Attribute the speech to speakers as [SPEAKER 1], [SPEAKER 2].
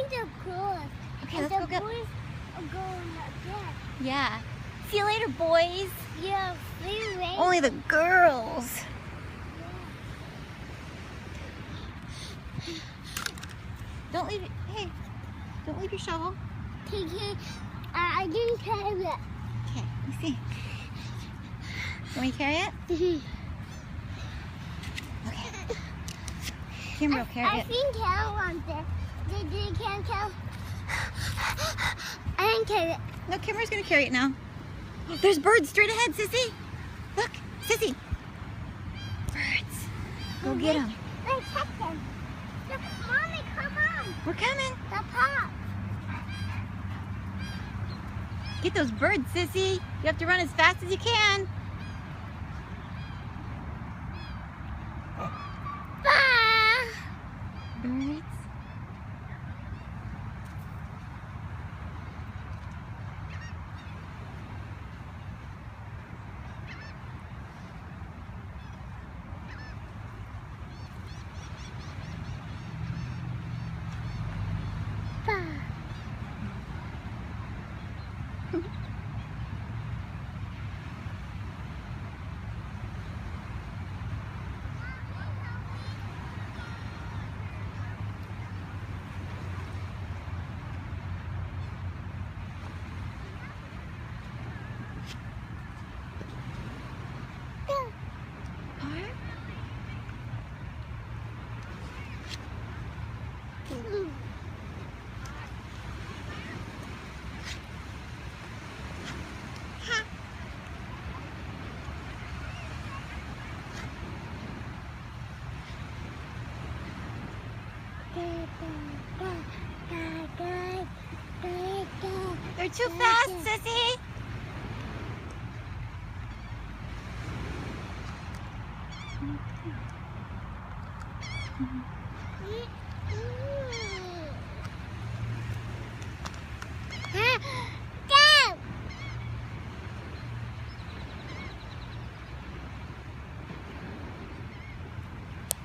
[SPEAKER 1] boys are girls.
[SPEAKER 2] Okay,
[SPEAKER 1] And
[SPEAKER 2] let's go
[SPEAKER 1] the
[SPEAKER 2] get.
[SPEAKER 1] boys are going like that.
[SPEAKER 2] Yeah. See you later, boys.
[SPEAKER 1] Yeah, we rain.
[SPEAKER 2] Only the girls. Don't leave it. Hey, don't leave your shovel.
[SPEAKER 1] Okay, I didn't carry it.
[SPEAKER 2] Okay, let me see. Can we carry it? Okay. Kimber will carry
[SPEAKER 1] I
[SPEAKER 2] it.
[SPEAKER 1] think Carol wants it. Did Carol? I didn't carry it.
[SPEAKER 2] No, Kimber's gonna carry it now. There's birds straight ahead, Sissy. Look, Sissy. Birds. Go get them.
[SPEAKER 1] Let's check them. Look, Mommy, come on.
[SPEAKER 2] We're coming.
[SPEAKER 1] The pop.
[SPEAKER 2] Get those birds, Sissy. You have to run as fast as you can.
[SPEAKER 1] Ah.
[SPEAKER 2] Birds. They're too fast, Sissy.
[SPEAKER 1] Ah.